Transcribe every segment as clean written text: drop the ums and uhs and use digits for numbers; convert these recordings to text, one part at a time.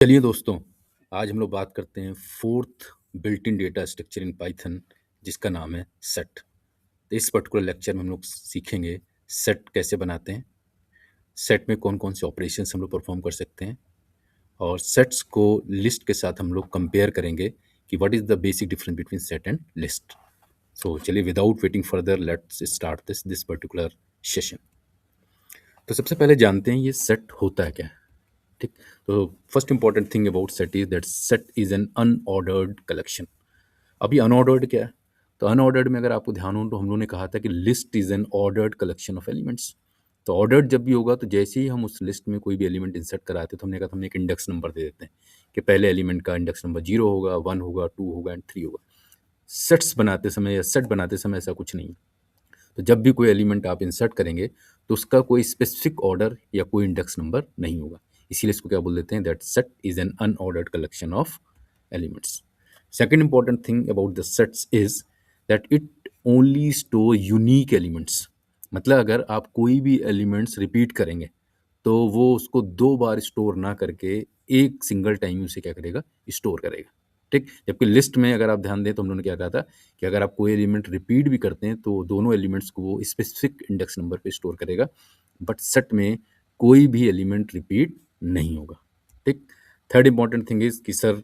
चलिए दोस्तों, आज हम लोग बात करते हैं fourth built in data structure in Python जिसका नाम है सेट। तो इस पर्टिकुलर लेक्चर में हम लोग सीखेंगे सेट कैसे बनाते हैं, सेट में कौन-कौन से ऑपरेशंस हम लोग परफॉर्म कर सकते हैं और सेट्स को लिस्ट के साथ हम लोग कंपेयर करेंगे कि what is the basic difference between set and list. So चलिए without waiting further let's start this particular session. तो सबसे पहले जानते हैं ये सेट होता है क्या है? ठीक। तो first important thing about set is that set is an unordered collection. अभी अनऑर्डर्ड क्या है? तो अनऑर्डर्ड में अगर आपको ध्यान हो तो हम लोगों ने कहा था कि list is an ordered collection of elements. तो ऑर्डर्ड जब भी होगा तो जैसे ही हम उस लिस्ट में कोई भी एलिमेंट इंसर्ट कराते तो हमने कहा था हम एक इंडेक्स नंबर दे देते हैं कि पहले एलिमेंट का इंडेक्स नंबर 0 होगा, 1 होगा, 2 होगा एंड 3 होगा। सेट्स बनाते समय या सेट बनाते समय ऐसा कुछ नहीं है। तो जब भी कोई एलिमेंट आप इंसर्ट करेंगे तो उसका कोई स्पेसिफिक ऑर्डर या कोई इंडेक्स नंबर नहीं होगा। इसीलिए इसको क्या बोल देते हैं that set is an unordered collection of elements. Second important thing about the sets is that it only store unique elements. मतलब अगर आप कोई भी एलिमेंट्स रिपीट करेंगे तो वो उसको 2 बार स्टोर ना करके एक सिंगल टाइम उसे क्या करेगा, स्टोर करेगा। ठीक। जबकि लिस्ट में अगर आप ध्यान दें तो हम लोगों ने क्या कहा था कि अगर आप कोई एलिमेंट रिपीट भी करते हैं तो दोनों एलिमेंट्स को वो स्पेसिफिक इंडेक्स नंबर पे स्टोर करेगा, बट सेट में कोई भी एलिमेंट रिपीट नहीं होगा। ठीक। थर्ड इंपॉर्टेंट थिंग इज कि सर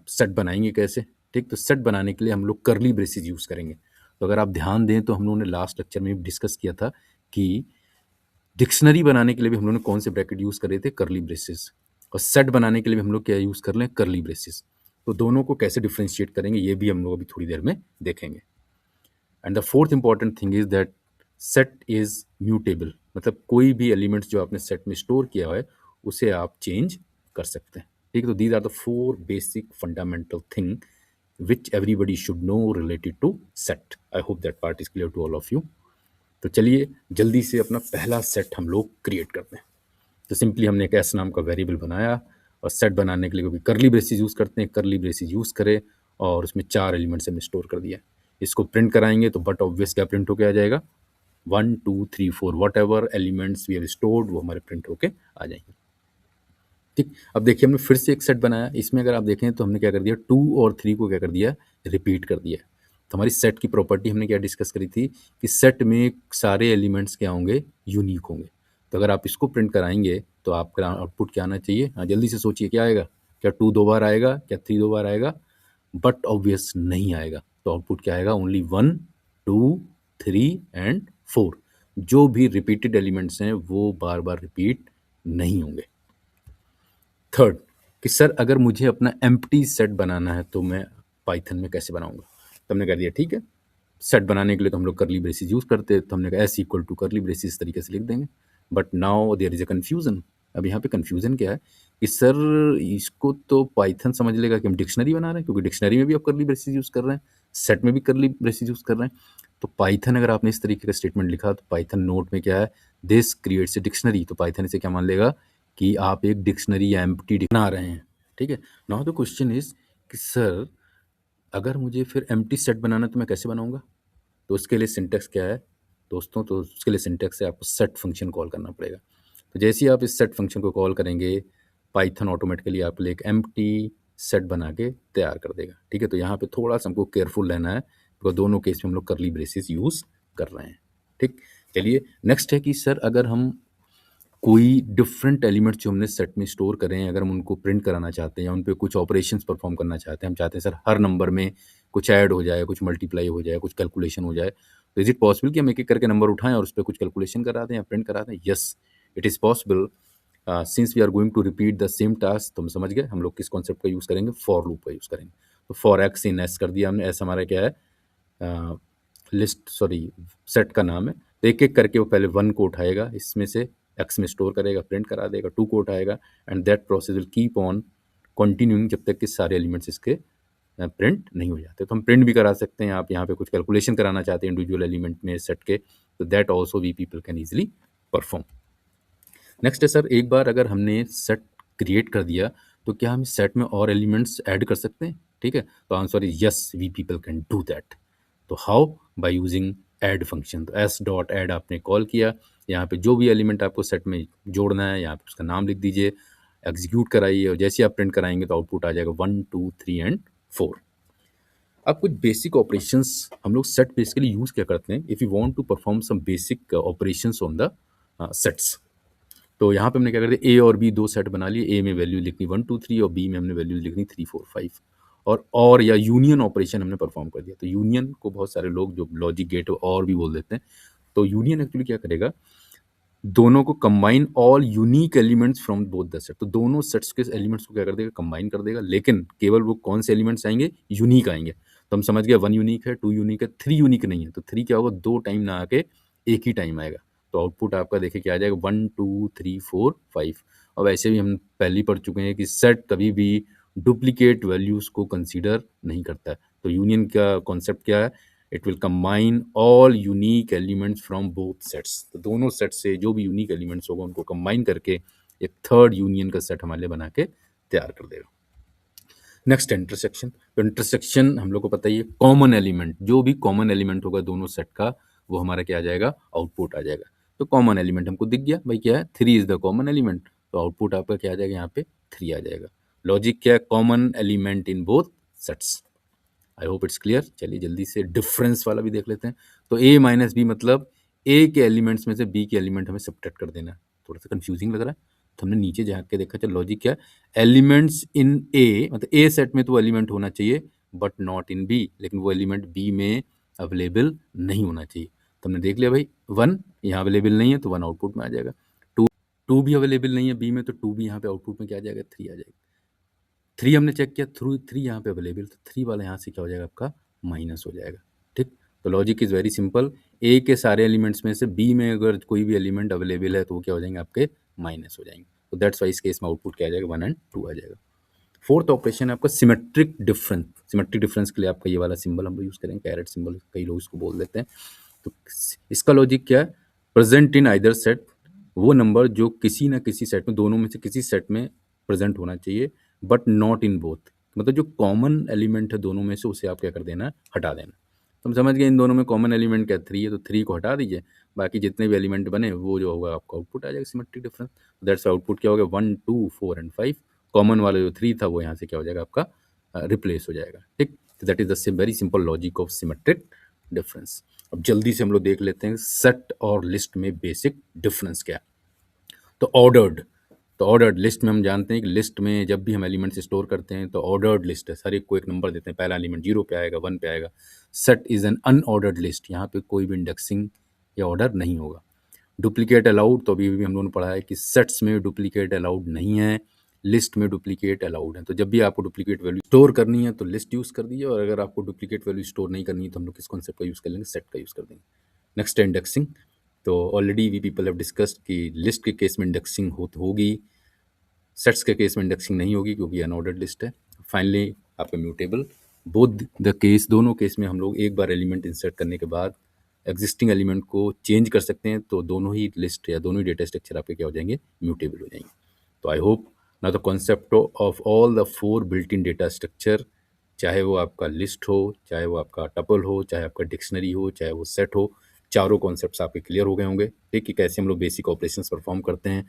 सेट बनाएंगे कैसे? ठीक। तो सेट बनाने के लिए हम लोग करली ब्रेसेस यूज़ करेंगे। तो अगर आप ध्यान दें तो हम लोगों ने लास्ट लेक्चर में डिस्कस किया था कि डिक्शनरी बनाने के लिए भी हम लोगों ने कौन से ब्रैकेट यूज़ करे थे, करली ब्रेसेस। और सेट बनाने के लिए भी हम लोग क्या यूज़ कर लें, करली ब्रेसेस। तो दोनों को कैसे डिफ्रेंशिएट करेंगे ये भी हम लोग अभी थोड़ी देर में देखेंगे। And the fourth important thing is that set is mutable. मतलब कोई भी एलिमेंट्स जो आपने सेट में स्टोर किया है उसे आप चेंज कर सकते हैं। ठीक है। तो these are the 4 basic fundamental thing which everybody should know related to set. I hope that part is clear to all of you. तो चलिए जल्दी से अपना पहला सेट हम लोग क्रिएट करते हैं। तो सिंपली हमने एक एस नाम का वेरिएबल बनाया और सेट बनाने के लिए कभी करली ब्रेसेस यूज़ करते हैं, करली ब्रेसेस यूज़ करें और उसमें 4 एलिमेंट्स हमने स्टोर कर दिया। इसको प्रिंट कराएंगे तो बट ऑब्वियस क्या प्रिंट होके आ जाएगा, 1 2 3 4 whatever elements we have stored वो हमारे प्रिंट होके आ जाएंगे। ठीक। अब देखिए हमने फिर से एक सेट बनाया। इसमें अगर आप देखें तो हमने क्या कर दिया, 2 और 3 को क्या कर दिया, रिपीट कर दिया। तो हमारी सेट की प्रॉपर्टी हमने क्या डिस्कस करी थी कि सेट में सारे एलिमेंट्स क्या होंगे, यूनिक होंगे। तो अगर आप इसको प्रिंट कराएंगे तो आपका आउटपुट क्या आना चाहिए? हाँ जल्दी से सोचिए क्या आएगा? क्या 2 2 बार आएगा, क्या 3 2 बार आएगा? बट ऑब्वियस नहीं आएगा। तो आउटपुट क्या आएगा? Only 1 2 3 and 4। जो भी रिपीटेड एलिमेंट्स हैं वो बार बार रिपीट नहीं होंगे। थर्ड कि सर अगर मुझे अपना एम्प्टी सेट बनाना है तो मैं पाइथन में कैसे बनाऊंगा? तो हमने कह दिया ठीक है, सेट बनाने के लिए तो हम लोग करली ब्रेसेस यूज़ करते हैं। तो हमने कहा S equal to curly braces इस तरीके से लिख देंगे। But now there is a confusion. अब यहाँ पे कन्फ्यूजन क्या है कि सर इसको तो पाइथन समझ लेगा कि हम डिक्शनरी बना रहे हैं, क्योंकि डिक्शनरी में भी आप करली ब्रेसेस यूज़ कर रहे हैं, सेट में भी करली ब्रेसेस यूज़ कर रहे हैं। तो पाइथन अगर आपने इस तरीके का स्टेटमेंट लिखा तो पाइथन नोट में क्या है, दिस क्रिएट्स ए डिक्शनरी। तो पाइथन इसे क्या मान लेगा कि आप एक डिक्शनरी या एम्प्टी बना रहे हैं। ठीक है। नाउ द क्वेश्चन इज कि सर अगर मुझे फिर एम्प्टी सेट बनाना है तो मैं कैसे बनाऊंगा? तो उसके लिए सिंटेक्स क्या है दोस्तों? तो उसके लिए सिंटेक्स है आपको सेट फंक्शन कॉल करना पड़ेगा। तो जैसे ही आप इस सेट फंक्शन को कॉल करेंगे पाइथन ऑटोमेटिकली आपके लिए एक एम्प्टी सेट बना के तैयार कर देगा। ठीक है। तो यहाँ पे थोड़ा सा हमको केयरफुल रहना है बिकॉज दोनों केस में हम लोग करली ब्रेसेस यूज़ कर रहे हैं। ठीक। चलिए नेक्स्ट है कि सर अगर हम कोई डिफरेंट एलिमेंट्स जो हमने सेट में स्टोर करें हैं अगर हम उनको प्रिंट कराना चाहते हैं या उन पे कुछ ऑपरेशंस परफॉर्म करना चाहते हैं, हम चाहते हैं सर हर नंबर में कुछ ऐड हो जाए, कुछ मल्टीप्लाई हो जाए, कुछ कैलकुलेशन हो जाए, तो इज इट पॉसिबल कि हम एक एक करके नंबर उठाएं और उस पर कुछ कैलकुलेशन करा दें या प्रिंट करा दें? Yes, it is possible. Since we are going to repeat the same task, तो हम समझ गए हम लोग किस कॉन्सेप्ट का यूज़ करेंगे, फॉर लूप का यूज़ करेंगे। तो फॉर एक्स इन एस कर दिया हमने। एस हमारा क्या है, लिस्ट सॉरी सेट का नाम है। तो एक एक करके वो पहले 1 को उठाएगा, इसमें से एक्स में स्टोर करेगा, प्रिंट करा देगा, 2 को उठाएगा and that process will keep on continuing जब तक कि सारे एलिमेंट्स इसके प्रिंट नहीं हो जाते। तो हम प्रिंट भी करा सकते हैं। आप यहाँ पे कुछ कैलकुलेशन कराना चाहते हैं इंडिविजुअल एलिमेंट में सेट के, तो that also we people can easily perform. Next है सर एक बार अगर हमने सेट क्रिएट कर दिया तो क्या हम सेट में और एलिमेंट्स ऐड कर सकते हैं? ठीक है। तो answer is yes, we people can do that. तो how? By using add function. तो एस डॉट ऐड आपने कॉल किया, यहाँ पे जो भी एलिमेंट आपको सेट में जोड़ना है यहाँ पे उसका नाम लिख दीजिए, एग्जीक्यूट कराइए और जैसे आप प्रिंट कराएंगे तो आउटपुट आ जाएगा 1 2 3 एंड 4। अब कुछ बेसिक ऑपरेशंस हम लोग सेट बेसिकली यूज़ क्या करते हैं if you want to perform some basic operations on the sets. तो यहाँ पे हमने क्या कर दिया, ए और बी दो सेट बना लिए, ए में वैल्यू लिखनी 1 2 3 और बी में हमने वैल्यू लिखनी 3 4 5 और या यूनियन ऑपरेशन हमने परफॉर्म कर दिया। तो यूनियन को बहुत सारे लोग जो लॉजिक गेट और भी बोल देते हैं। तो यूनियन एक्चुअली क्या करेगा, दोनों को combine all unique elements from both the set. तो दोनों सेट्स के एलिमेंट्स को क्या कर देगा, कंबाइन कर देगा, लेकिन केवल वो कौन से एलिमेंट्स आएंगे, यूनिक आएंगे। तो हम समझ गए 1 यूनिक है, 2 यूनिक है, 3 यूनिक नहीं है। तो 3 क्या होगा, 2 टाइम ना आके एक ही टाइम आएगा। तो आउटपुट आपका देखिए क्या आ जाएगा, 1 2 3 4 5। और वैसे भी हम पहले ही पढ़ चुके हैं कि सेट कभी भी डुप्लीकेट वैल्यूज़ को कंसीडर नहीं करता है। तो यूनियन का कॉन्सेप्ट क्या है, it will combine all unique elements from both sets. तो दोनों सेट से जो भी यूनिक एलिमेंट्स होगा उनको कंबाइन करके एक थर्ड यूनियन का सेट हमारे लिए बना के तैयार कर देगा। Next intersection. तो इंटरसेक्शन हम लोग को पता ही है, कॉमन एलिमेंट, जो भी कॉमन एलिमेंट होगा दोनों सेट का वो हमारा क्या आ जाएगा, आउटपुट आ जाएगा। तो कॉमन एलिमेंट हमको दिख गया भाई, क्या है, 3 इज द कॉमन एलिमेंट। तो आउटपुट आपका क्या आ जाएगा, यहाँ पे 3 आ जाएगा। लॉजिक क्या है, common element in both sets. I hope it's clear. चलिए जल्दी से डिफरेंस वाला भी देख लेते हैं। तो ए माइनस बी मतलब ए के एलिमेंट्स में से बी के एलिमेंट हमें सब्ट्रैक्ट कर देना है। थोड़ा सा कंफ्यूजिंग लग रहा है, तो हमने नीचे झाँक के देखा, चल लॉजिक क्या है, एलिमेंट्स इन ए मतलब ए सेट में तो एलिमेंट होना चाहिए बट नॉट इन बी, लेकिन वो एलिमेंट बी में अवेलेबल नहीं होना चाहिए। तो हमने देख लिया भाई, 1 यहाँ अवेलेबल नहीं है तो 1 आउटपुट में आ जाएगा। 2 भी अवेलेबल नहीं है बी में तो 2 भी यहाँ पे आउटपुट में क्या आ जाएगा, 3 आ जाएगा। 3 हमने चेक किया, थ्रू 3 यहाँ पे अवेलेबल, तो 3 वाला यहाँ से क्या हो जाएगा, आपका माइनस हो जाएगा। ठीक, तो लॉजिक इज़ वेरी सिंपल। ए के सारे एलिमेंट्स में से बी में अगर कोई भी एलिमेंट अवेलेबल है तो वो क्या हो जाएंगे, आपके माइनस हो जाएंगे। तो दैट्स वाई इस केस में आउटपुट क्या आ जाएगा, 1 एंड 2 आ जाएगा। फोर्थ ऑपरेशन है आपका सिमेट्रिक डिफरेंस। सिमेट्रिक डिफरेंस के लिए आपका ये वाला सिंबल हम लोग यूज़ करेंगे, कैरेट सिंबल कई लोग इसको बोल देते हैं। तो इसका लॉजिक क्या है, प्रेजेंट इन आइदर सेट, वो नंबर जो किसी ना किसी सेट में, दोनों में से किसी सेट में प्रेजेंट होना चाहिए बट नॉट इन बोथ। मतलब जो कॉमन एलिमेंट है दोनों में से उसे आप क्या कर देना, हटा देना। तो हम समझ गए इन दोनों में कॉमन एलिमेंट क्या, 3 है, तो 3 को हटा दीजिए, बाकी जितने भी एलिमेंट बने वो जो होगा आपका आउटपुट आ जाएगा सिमेट्रिक डिफरेंस। दैट्स आउटपुट क्या होगा, 1 2 4 एंड 5। कॉमन वाला जो 3 था वो यहाँ से क्या हो जाएगा, आपका रिप्लेस हो जाएगा। ठीक, तो that is the very simple logic of symmetric difference. अब जल्दी से हम लोग देख लेते हैं सेट और लिस्ट में बेसिक डिफरेंस क्या है। तो ऑर्डर्ड, तो ऑर्डर्ड लिस्ट में हम जानते हैं कि लिस्ट में जब भी हम एलिमेंट्स स्टोर करते हैं तो ऑर्डर्ड लिस्ट है, हर एक को एक नंबर देते हैं, पहला एलिमेंट 0 पे आएगा, 1 पे आएगा। Set is an unordered list, यहाँ पे कोई भी इंडेक्सिंग या ऑर्डर नहीं होगा। डुप्लीकेट अलाउड, तो अभी हम लोगों ने पढ़ा है कि सेट्स में डुप्लीकेट अलाउड नहीं है, लिस्ट में डुप्लीकेट अलाउड है। तो जब भी आपको डुप्लीकेट वैल्यू स्टोर करनी है तो लिस्ट यूज़ कर दीजिए, और अगर आपको डुप्लीकेट वैल्यू स्टोर नहीं करनी है तो हम लोग किस कॉन्सेप्ट का यूज़ कर लेंगे, सेट का यूज़ कर देंगे। नेक्स्ट है इंडेक्सिंग। तो already we people have discussed कि लिस्ट के केस में इंडेक्सिंग होगी, सेट्स के केस में इंडेक्सिंग नहीं होगी क्योंकि अनऑर्डर्ड लिस्ट है। फाइनली आपका म्यूटेबल, बोथ द केस, दोनों केस में हम लोग एक बार एलिमेंट इंसर्ट करने के बाद एग्जिस्टिंग एलिमेंट को चेंज कर सकते हैं, तो दोनों ही लिस्ट या दोनों ही डेटा स्ट्रक्चर आपके क्या हो जाएंगे, म्यूटेबल हो जाएंगे। तो आई होप ना the concept of all the 4 built in data structure, चाहे वो आपका लिस्ट हो, चाहे वो आपका टपल हो, चाहे आपका डिक्शनरी हो, चाहे वो सेट हो, चारों कॉन्सेप्ट्स आपके क्लियर हो गए होंगे। ठीक, कि कैसे हम लोग बेसिक ऑपरेशंस परफॉर्म करते हैं